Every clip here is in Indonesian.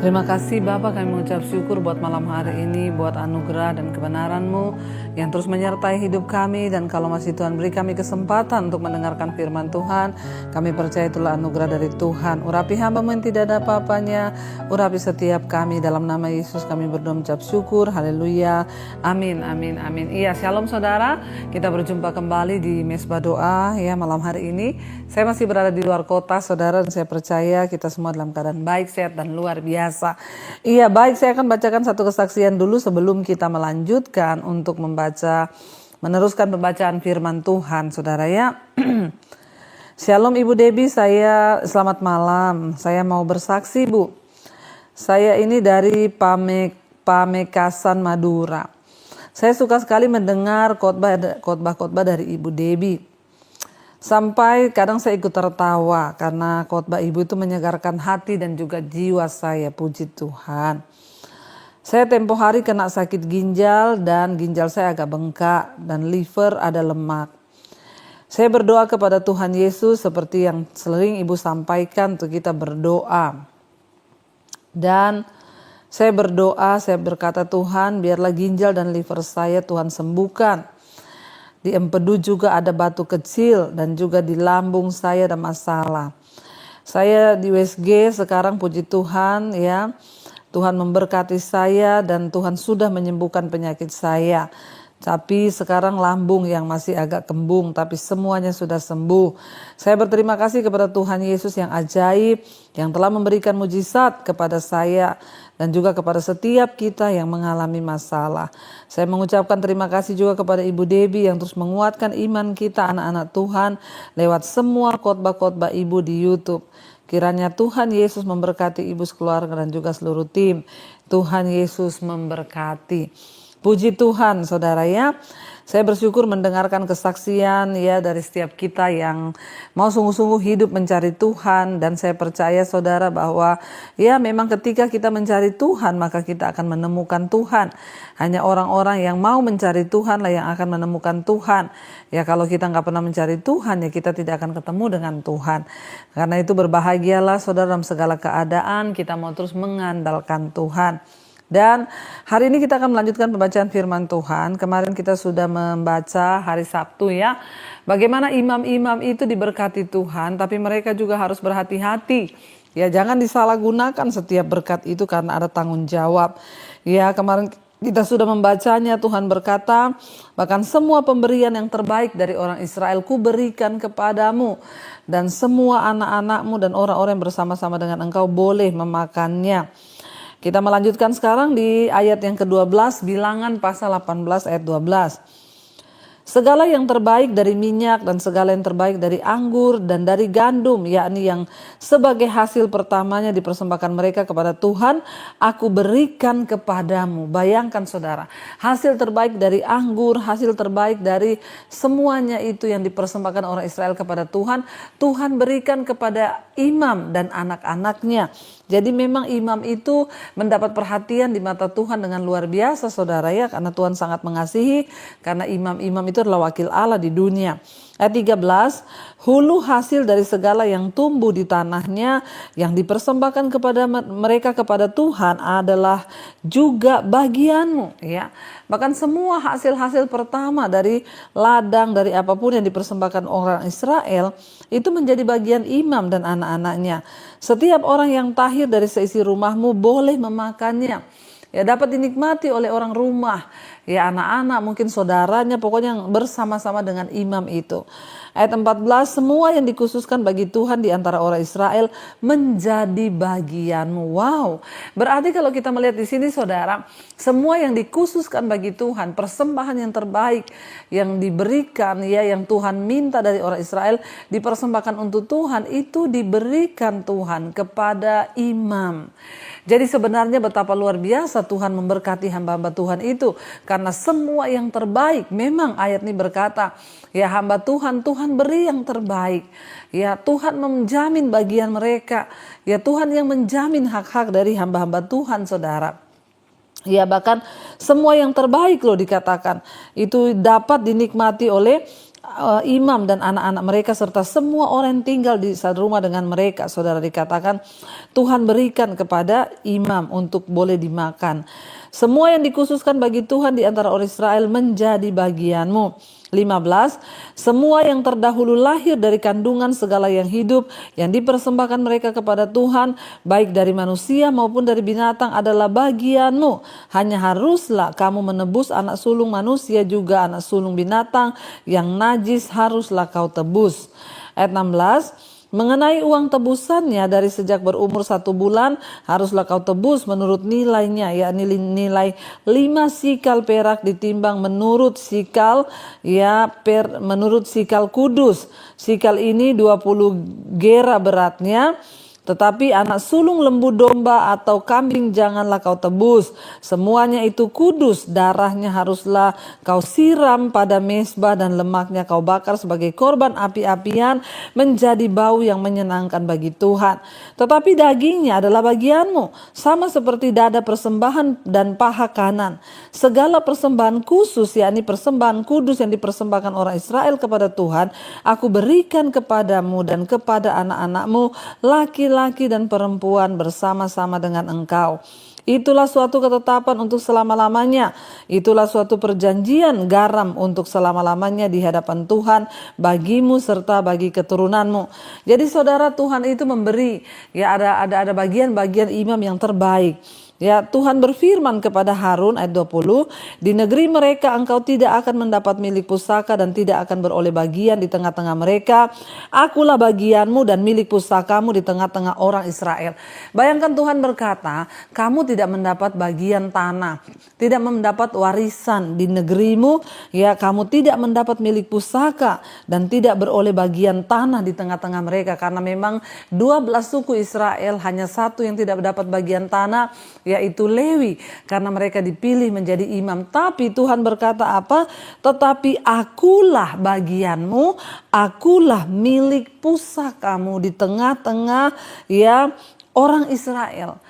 Terima kasih Bapa, kami mengucap syukur buat malam hari ini, buat anugerah dan kebenaran-Mu yang terus menyertai hidup kami. Dan kalau masih Tuhan beri kami kesempatan untuk mendengarkan firman Tuhan, kami percaya itulah anugerah dari Tuhan. Urapi hamba-Mu yang tidak ada apa-apanya, urapi setiap kami. Dalam nama Yesus kami berdoa mengucap syukur, haleluya, amin, amin, amin. Iya, shalom saudara, kita berjumpa kembali di Mesbah Doa ya malam hari ini. Saya masih berada di luar kota saudara, dan saya percaya kita semua dalam keadaan baik, sehat, dan luar biasa. Iya, baik, saya akan bacakan satu kesaksian dulu sebelum kita melanjutkan untuk meneruskan pembacaan firman Tuhan saudara ya. Shalom Ibu Debbie, saya selamat malam. Saya mau bersaksi Bu. Saya ini dari Pamekasan Madura. Saya suka sekali mendengar khotbah dari Ibu Debbie. Sampai kadang saya ikut tertawa karena khotbah ibu itu menyegarkan hati dan juga jiwa saya, puji Tuhan. Saya tempo hari kena sakit ginjal dan ginjal saya agak bengkak dan liver ada lemak. Saya berdoa kepada Tuhan Yesus seperti yang sering ibu sampaikan untuk kita berdoa. Dan saya berdoa, saya berkata Tuhan biarlah ginjal dan liver saya Tuhan sembuhkan. Di empedu juga ada batu kecil dan juga di lambung saya ada masalah. Saya di USG sekarang puji Tuhan ya. Tuhan memberkati saya dan Tuhan sudah menyembuhkan penyakit saya. Tapi sekarang lambung yang masih agak kembung tapi semuanya sudah sembuh. Saya berterima kasih kepada Tuhan Yesus yang ajaib yang telah memberikan mujizat kepada saya dan juga kepada setiap kita yang mengalami masalah. Saya mengucapkan terima kasih juga kepada Ibu Debbie yang terus menguatkan iman kita anak-anak Tuhan lewat semua khotbah-khotbah Ibu di YouTube. Kiranya Tuhan Yesus memberkati Ibu sekeluarga dan juga seluruh tim. Tuhan Yesus memberkati. Puji Tuhan saudara ya. Saya bersyukur mendengarkan kesaksian ya dari setiap kita yang mau sungguh-sungguh hidup mencari Tuhan. Dan saya percaya saudara bahwa ya memang ketika kita mencari Tuhan maka kita akan menemukan Tuhan. Hanya orang-orang yang mau mencari Tuhan lah yang akan menemukan Tuhan. Ya kalau kita nggak pernah mencari Tuhan ya kita tidak akan ketemu dengan Tuhan. Karena itu berbahagialah saudara dalam segala keadaan kita mau terus mengandalkan Tuhan. Dan hari ini kita akan melanjutkan pembacaan firman Tuhan. Kemarin kita sudah membaca hari Sabtu ya. Bagaimana imam-imam itu diberkati Tuhan, tapi mereka juga harus berhati-hati. Ya jangan disalahgunakan setiap berkat itu karena ada tanggung jawab. Ya kemarin kita sudah membacanya, Tuhan berkata, bahkan semua pemberian yang terbaik dari orang Israel ku berikan kepadamu. Dan semua anak-anakmu dan orang-orang yang bersama-sama dengan engkau boleh memakannya. Kita melanjutkan sekarang di ayat yang ke-12, Bilangan pasal 18 ayat 12. Segala yang terbaik dari minyak dan segala yang terbaik dari anggur dan dari gandum, yakni yang sebagai hasil pertamanya dipersembahkan mereka kepada Tuhan, aku berikan kepadamu. Bayangkan saudara, hasil terbaik dari anggur, hasil terbaik dari semuanya itu yang dipersembahkan orang Israel kepada Tuhan, Tuhan berikan kepada imam dan anak-anaknya. Jadi memang imam itu mendapat perhatian di mata Tuhan dengan luar biasa saudara ya. Karena Tuhan sangat mengasihi. Karena imam-imam itu adalah wakil Allah di dunia. Ayat 13, hulu hasil dari segala yang tumbuh di tanahnya yang dipersembahkan kepada mereka kepada Tuhan adalah juga bagianmu ya. Bahkan semua hasil-hasil pertama dari ladang, dari apapun yang dipersembahkan orang Israel itu menjadi bagian imam dan anak-anaknya. Setiap orang yang tahir dari seisi rumahmu boleh memakannya. Ya dapat dinikmati oleh orang rumah, ya anak-anak, mungkin saudaranya, pokoknya yang bersama-sama dengan imam itu. Ayat 14, semua yang dikhususkan bagi Tuhan di antara orang Israel menjadi bagianmu. Wow, berarti kalau kita melihat di sini saudara, semua yang dikhususkan bagi Tuhan, persembahan yang terbaik yang diberikan ya, yang Tuhan minta dari orang Israel dipersembahkan untuk Tuhan, itu diberikan Tuhan kepada imam. Jadi sebenarnya betapa luar biasa Tuhan memberkati hamba-hamba Tuhan itu. Karena semua yang terbaik, memang ayat ini berkata, ya hamba Tuhan, Tuhan beri yang terbaik. Ya Tuhan menjamin bagian mereka. Ya Tuhan yang menjamin hak-hak dari hamba-hamba Tuhan saudara. Ya bahkan semua yang terbaik loh dikatakan. Itu dapat dinikmati oleh imam dan anak-anak mereka serta semua orang yang tinggal di rumah dengan mereka. Saudara, dikatakan Tuhan berikan kepada imam untuk boleh dimakan. Semua yang dikhususkan bagi Tuhan di antara orang Israel menjadi bagianmu. 15. Semua yang terdahulu lahir dari kandungan segala yang hidup yang dipersembahkan mereka kepada Tuhan, baik dari manusia maupun dari binatang, adalah bagianmu. Hanya haruslah kamu menebus anak sulung manusia juga anak sulung binatang yang najis haruslah kau tebus. Ayat 16. Mengenai uang tebusannya dari sejak berumur 1 bulan haruslah kau tebus menurut nilainya, yakni nilai 5 sikal perak ditimbang menurut sikal menurut sikal kudus. Sikal ini 20 gera beratnya. Tetapi anak sulung lembu domba atau kambing janganlah kau tebus. Semuanya itu kudus, darahnya haruslah kau siram pada mezbah dan lemaknya kau bakar sebagai korban api-apian menjadi bau yang menyenangkan bagi Tuhan. Tetapi dagingnya adalah bagianmu, sama seperti dada persembahan dan paha kanan. Segala persembahan khusus, yakni persembahan kudus yang dipersembahkan orang Israel kepada Tuhan, aku berikan kepadamu dan kepada anak-anakmu, laki-laki dan perempuan bersama-sama dengan engkau. Itulah suatu ketetapan untuk selama-lamanya. Itulah suatu perjanjian garam untuk selama-lamanya di hadapan Tuhan bagimu serta bagi keturunanmu. Jadi saudara, Tuhan itu memberi, ya ada bagian-bagian imam yang terbaik. Ya, Tuhan berfirman kepada Harun ayat 20, di negeri mereka engkau tidak akan mendapat milik pusaka dan tidak akan beroleh bagian di tengah-tengah mereka. Akulah bagianmu dan milik pusakamu di tengah-tengah orang Israel. Bayangkan Tuhan berkata, kamu tidak mendapat bagian tanah, tidak mendapat warisan di negerimu, ya kamu tidak mendapat milik pusaka dan tidak beroleh bagian tanah di tengah-tengah mereka, karena memang 12 suku Israel hanya satu yang tidak mendapat bagian tanah, yaitu Lewi, karena mereka dipilih menjadi imam. Tapi Tuhan berkata apa? Tetapi akulah bagianmu, akulah milik pusakamu di tengah-tengah orang Israel.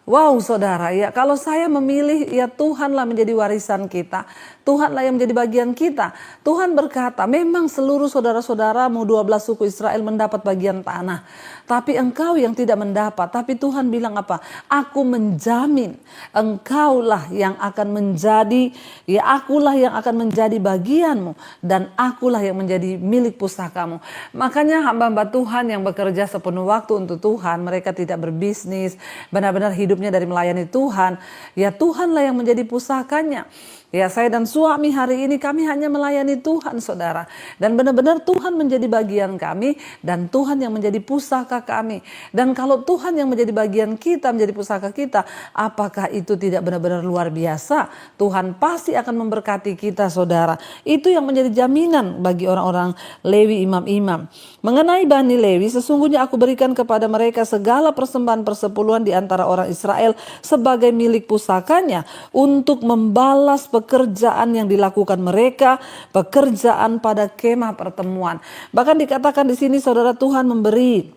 Wow saudara, ya kalau saya memilih, ya Tuhanlah menjadi warisan kita. Tuhanlah yang menjadi bagian kita. Tuhan berkata, memang seluruh saudara-saudaramu 12 suku Israel mendapat bagian tanah. Tapi engkau yang tidak mendapat. Tapi Tuhan bilang apa? Aku menjamin engkaulah yang akan menjadi, ya akulah yang akan menjadi bagianmu. Dan akulah yang menjadi milik pusakamu. Makanya hamba-hamba Tuhan yang bekerja sepenuh waktu untuk Tuhan, mereka tidak berbisnis, benar-benar hidupnya dari melayani Tuhan. Ya Tuhanlah yang menjadi pusakanya. Ya, saya dan suami hari ini kami hanya melayani Tuhan saudara. Dan benar-benar Tuhan menjadi bagian kami dan Tuhan yang menjadi pusaka kami. Dan kalau Tuhan yang menjadi bagian kita, menjadi pusaka kita, apakah itu tidak benar-benar luar biasa? Tuhan pasti akan memberkati kita saudara. Itu yang menjadi jaminan bagi orang-orang Lewi, imam-imam. Mengenai Bani Lewi, sesungguhnya aku berikan kepada mereka segala persembahan persepuluhan di antara orang Israel sebagai milik pusakanya untuk membalas pekerjaan yang dilakukan mereka, pekerjaan pada kemah pertemuan. Bahkan dikatakan di sini saudara, Tuhan memberi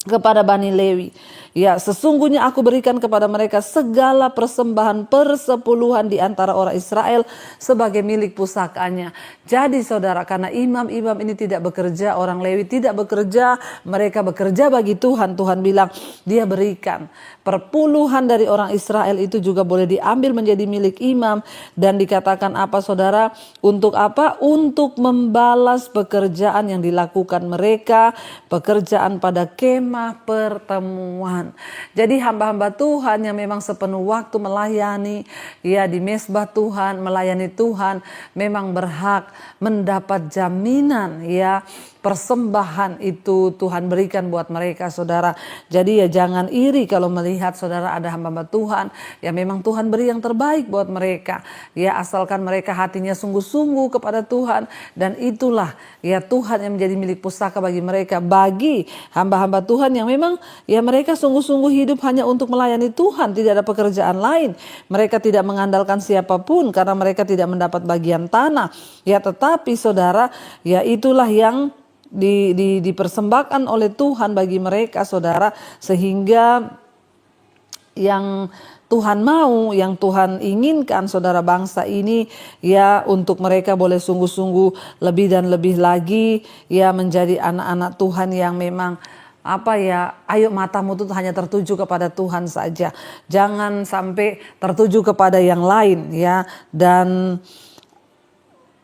kepada Bani Lewi, ya sesungguhnya aku berikan kepada mereka segala persembahan persepuluhan di antara orang Israel sebagai milik pusakanya. Jadi saudara, karena imam-imam ini tidak bekerja, orang Lewi tidak bekerja, mereka bekerja bagi Tuhan. Tuhan bilang dia berikan perpuluhan dari orang Israel itu juga boleh diambil menjadi milik imam. Dan dikatakan apa saudara? Untuk apa? Untuk membalas pekerjaan yang dilakukan mereka, pekerjaan pada kemah pertemuan. Jadi hamba-hamba Tuhan yang memang sepenuh waktu melayani, ya di mezbah Tuhan, melayani Tuhan, memang berhak mendapat jaminan, ya persembahan itu Tuhan berikan buat mereka saudara. Jadi ya jangan iri kalau melihat saudara ada hamba-hamba Tuhan, ya memang Tuhan beri yang terbaik buat mereka, ya asalkan mereka hatinya sungguh-sungguh kepada Tuhan. Dan itulah ya Tuhan yang menjadi milik pusaka bagi mereka. Bagi hamba-hamba Tuhan yang memang ya mereka sungguh-sungguh hidup hanya untuk melayani Tuhan, tidak ada pekerjaan lain, mereka tidak mengandalkan siapapun karena mereka tidak mendapat bagian tanah, ya tetapi saudara, ya itulah yang dipersembahkan oleh Tuhan bagi mereka saudara, sehingga yang Tuhan mau, yang Tuhan inginkan saudara bangsa ini ya, untuk mereka boleh sungguh-sungguh lebih dan lebih lagi ya menjadi anak-anak Tuhan yang memang ayo matamu itu hanya tertuju kepada Tuhan saja. Jangan sampai tertuju kepada yang lain ya. Dan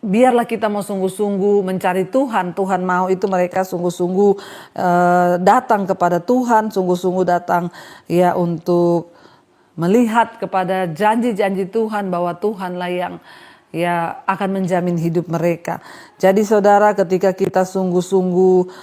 biarlah kita mau sungguh-sungguh mencari Tuhan. Tuhan mau itu mereka sungguh-sungguh datang kepada Tuhan, sungguh-sungguh datang ya untuk melihat kepada janji-janji Tuhan, bahwa Tuhanlah yang ya akan menjamin hidup mereka. Jadi saudara, ketika kita sungguh-sungguh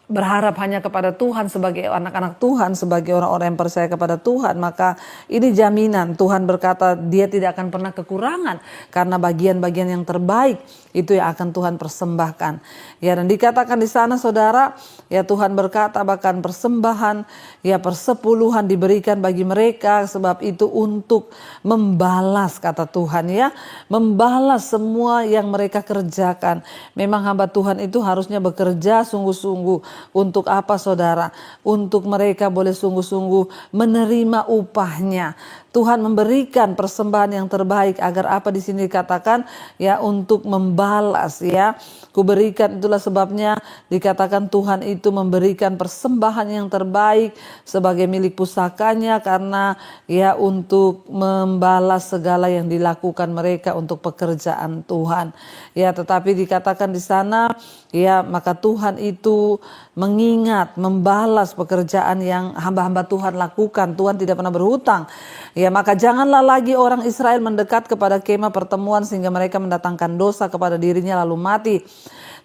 berharap hanya kepada Tuhan sebagai anak-anak Tuhan, sebagai orang-orang yang percaya kepada Tuhan, maka ini jaminan. Tuhan berkata Dia tidak akan pernah kekurangan, karena bagian-bagian yang terbaik itu yang akan Tuhan persembahkan. Ya, dan dikatakan di sana saudara, ya Tuhan berkata bahkan persembahan, ya persepuluhan diberikan bagi mereka, sebab itu untuk membalas, kata Tuhan ya, membalas semua yang mereka kerjakan. Memang hamba Tuhan itu harusnya bekerja sungguh-sungguh. Untuk apa saudara? Untuk mereka boleh sungguh-sungguh menerima upahnya. Tuhan memberikan persembahan yang terbaik agar apa di sini dikatakan ya, untuk membalas ya. Kuberikan, itulah sebabnya dikatakan Tuhan itu memberikan persembahan yang terbaik sebagai milik pusakanya, karena ya untuk membalas segala yang dilakukan mereka untuk pekerjaan Tuhan. Ya, tetapi dikatakan di sana ya, maka Tuhan itu mengingat, membalas pekerjaan yang hamba-hamba Tuhan lakukan. Tuhan tidak pernah berhutang. Ya, maka janganlah lagi orang Israel mendekat kepada kemah pertemuan sehingga mereka mendatangkan dosa kepada dirinya lalu mati.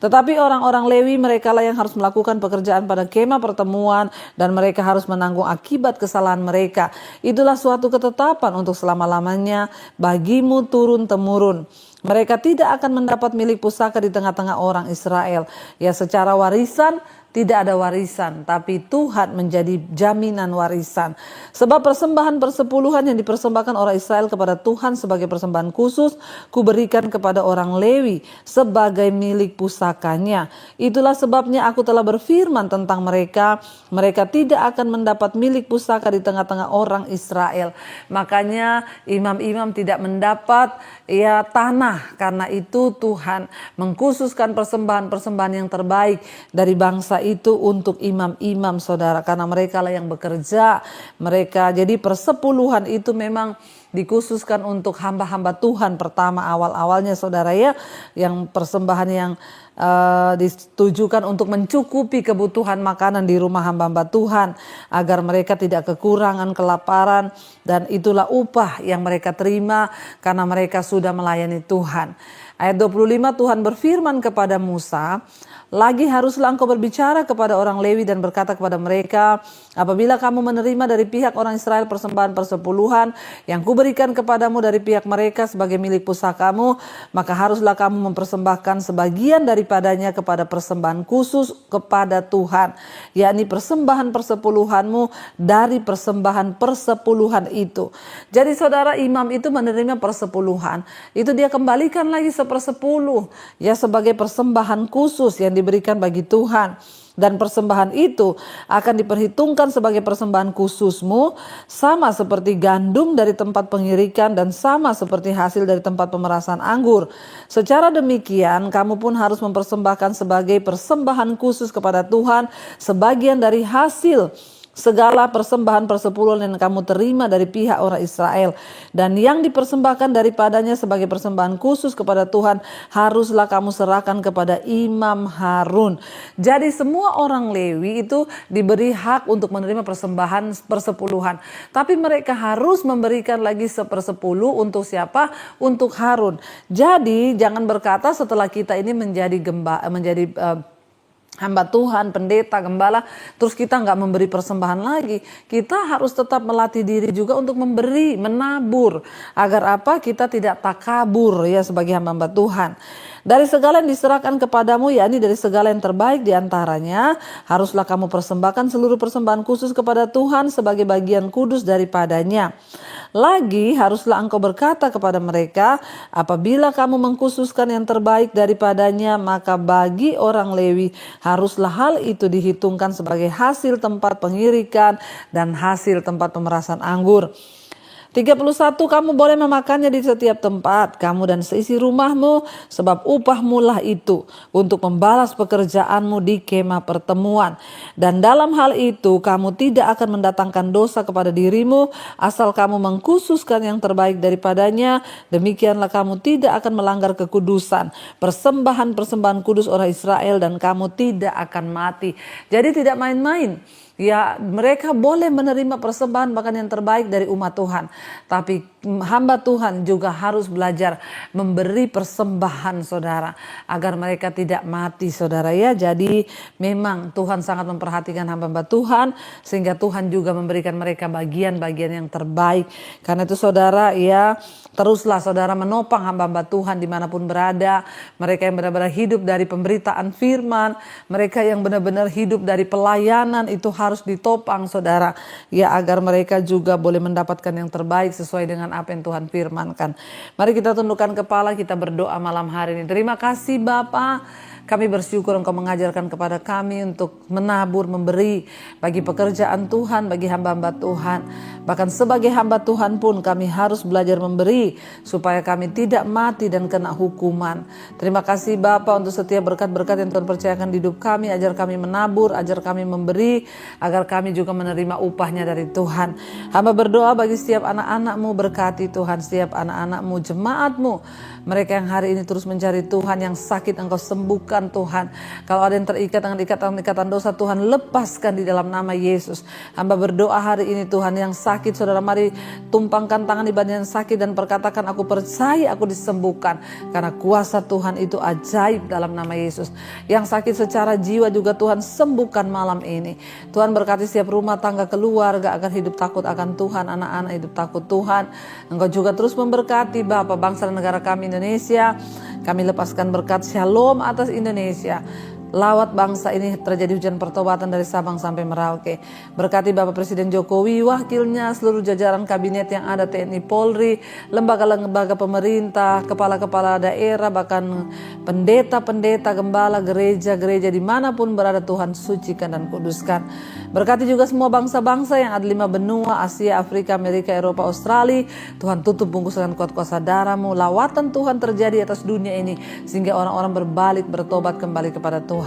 Tetapi orang-orang Lewi, mereka lah yang harus melakukan pekerjaan pada kemah pertemuan, dan mereka harus menanggung akibat kesalahan mereka. Itulah suatu ketetapan untuk selama-lamanya bagimu turun-temurun. Mereka tidak akan mendapat milik pusaka di tengah-tengah orang Israel. Ya, secara warisan tidak ada warisan, tapi Tuhan menjadi jaminan warisan. Sebab persembahan persepuluhan yang dipersembahkan orang Israel kepada Tuhan sebagai persembahan khusus, kuberikan kepada orang Lewi sebagai milik pusakanya. Itulah sebabnya aku telah berfirman tentang mereka, mereka tidak akan mendapat milik pusaka di tengah-tengah orang Israel. Makanya imam-imam tidak mendapat ya tanah, karena itu Tuhan mengkhususkan persembahan-persembahan yang terbaik dari bangsa itu untuk imam-imam saudara, karena mereka lah yang bekerja. Mereka jadi persepuluhan itu memang dikhususkan untuk hamba-hamba Tuhan pertama awal-awalnya saudara ya, yang persembahan yang ditujukan untuk mencukupi kebutuhan makanan di rumah hamba-hamba Tuhan, agar mereka tidak kekurangan, kelaparan, dan itulah upah yang mereka terima karena mereka sudah melayani Tuhan. Ayat 25, Tuhan berfirman kepada Musa, lagi haruslah engkau berbicara kepada orang Lewi dan berkata kepada mereka, apabila kamu menerima dari pihak orang Israel persembahan persepuluhan yang kuberikan kepadamu dari pihak mereka sebagai milik pusakamu, maka haruslah kamu mempersembahkan sebagian daripadanya kepada persembahan khusus kepada Tuhan, yakni persembahan persepuluhanmu dari persembahan persepuluhan itu. Jadi saudara, imam itu menerima persepuluhan, itu dia kembalikan lagi sepersepuluh ya sebagai persembahan khusus yang diberikan bagi Tuhan. Dan persembahan itu akan diperhitungkan sebagai persembahan khususmu, sama seperti gandum dari tempat pengirikan dan sama seperti hasil dari tempat pemerasan anggur. Secara demikian kamu pun harus mempersembahkan sebagai persembahan khusus kepada Tuhan sebagian dari hasil segala persembahan persepuluhan yang kamu terima dari pihak orang Israel, dan yang dipersembahkan daripadanya sebagai persembahan khusus kepada Tuhan haruslah kamu serahkan kepada Imam Harun. Jadi semua orang Lewi itu diberi hak untuk menerima persembahan persepuluhan, tapi mereka harus memberikan lagi sepersepuluh untuk siapa? Untuk Harun. Jadi jangan berkata setelah kita ini menjadi hamba Tuhan, pendeta, gembala, terus kita nggak memberi persembahan lagi. Kita harus tetap melatih diri juga untuk memberi, menabur, agar apa? Kita tidak takabur ya sebagai hamba Tuhan. Dari segala yang diserahkan kepadamu, yakni dari segala yang terbaik diantaranya, haruslah kamu persembahkan seluruh persembahan khusus kepada Tuhan sebagai bagian kudus daripadanya. Lagi haruslah engkau berkata kepada mereka, apabila kamu mengkhususkan yang terbaik daripadanya, maka bagi orang Lewi haruslah hal itu dihitungkan sebagai hasil tempat pengirikan dan hasil tempat pemerasan anggur. 31, kamu boleh memakannya di setiap tempat, kamu dan seisi rumahmu, sebab upahmu lah itu untuk membalas pekerjaanmu di kemah pertemuan. Dan dalam hal itu kamu tidak akan mendatangkan dosa kepada dirimu, asal kamu mengkhususkan yang terbaik daripadanya. Demikianlah kamu tidak akan melanggar kekudusan persembahan kudus orang Israel, dan kamu tidak akan mati. Jadi tidak main-main. Ya, mereka boleh menerima persembahan bahkan yang terbaik dari umat Tuhan. Tapi hamba Tuhan juga harus belajar memberi persembahan, saudara, agar mereka tidak mati, saudara ya. Jadi memang Tuhan sangat memperhatikan hamba-hamba Tuhan, sehingga Tuhan juga memberikan mereka bagian-bagian yang terbaik. Karena itu saudara ya, teruslah saudara menopang hamba-hamba Tuhan dimanapun berada. Mereka yang benar-benar hidup dari pemberitaan firman, mereka yang benar-benar hidup dari pelayanan, itu harus ditopang saudara ya, agar mereka juga boleh mendapatkan yang terbaik sesuai dengan apa yang Tuhan firmankan. Mari kita tundukkan kepala, kita berdoa malam hari ini. Terima kasih Bapa, kami bersyukur Engkau mengajarkan kepada kami untuk menabur, memberi bagi pekerjaan Tuhan, bagi hamba-hamba Tuhan. Bahkan sebagai hamba Tuhan pun kami harus belajar memberi supaya kami tidak mati dan kena hukuman. Terima kasih Bapa untuk setiap berkat-berkat yang Tuhan percayakan di hidup kami. Ajar kami menabur, ajar kami memberi, agar kami juga menerima upahnya dari Tuhan. Hamba berdoa bagi setiap anak-anak-Mu, berkati Tuhan setiap anak-anak-Mu, jemaat-Mu. Mereka yang hari ini terus mencari Tuhan, yang sakit Engkau sembuhkan Tuhan. Kalau ada yang terikat dengan ikatan dosa, Tuhan lepaskan di dalam nama Yesus. Hamba berdoa hari ini Tuhan, yang sakit saudara, mari tumpangkan tangan di badan yang sakit dan perkatakan, aku percaya aku disembuhkan. Karena kuasa Tuhan itu ajaib dalam nama Yesus. Yang sakit secara jiwa juga Tuhan sembuhkan malam ini. Tuhan berkati setiap rumah tangga, keluarga agar hidup takut akan Tuhan, anak-anak hidup takut Tuhan. Engkau juga terus memberkati Bapa bangsa dan negara kami Indonesia. Kami lepaskan berkat shalom atas Indonesia. Lawat bangsa ini terjadi hujan pertobatan dari Sabang sampai Merauke. Berkati Bapak Presiden Jokowi, wakilnya, seluruh jajaran kabinet yang ada, TNI, Polri, lembaga-lembaga pemerintah, kepala-kepala daerah, bahkan pendeta-pendeta, gembala, gereja-gereja dimanapun berada, Tuhan sucikan dan kuduskan. Berkati juga semua bangsa-bangsa yang ada 5 benua, Asia, Afrika, Amerika, Eropa, Australia. Tuhan tutup bungkus dengan kuat kuasa darah-Mu. Lawatan Tuhan terjadi atas dunia ini, sehingga orang-orang berbalik, bertobat kembali kepada Tuhan.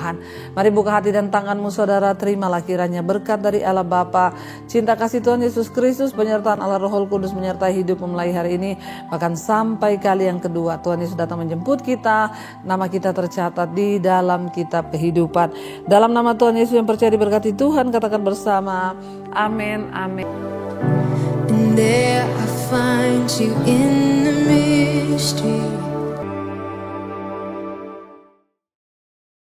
Mari buka hati dan tanganmu saudara, terimalah kiranya berkat dari Allah Bapa, cinta kasih Tuhan Yesus Kristus, penyertaan Allah Roh Kudus menyertai hidup memulai hari ini, bahkan sampai kali yang kedua. Tuhan Yesus datang menjemput kita, nama kita tercatat di dalam kitab kehidupan. Dalam nama Tuhan Yesus yang percaya diberkati Tuhan, katakan bersama, amin, amin. And there I find you in the mystery.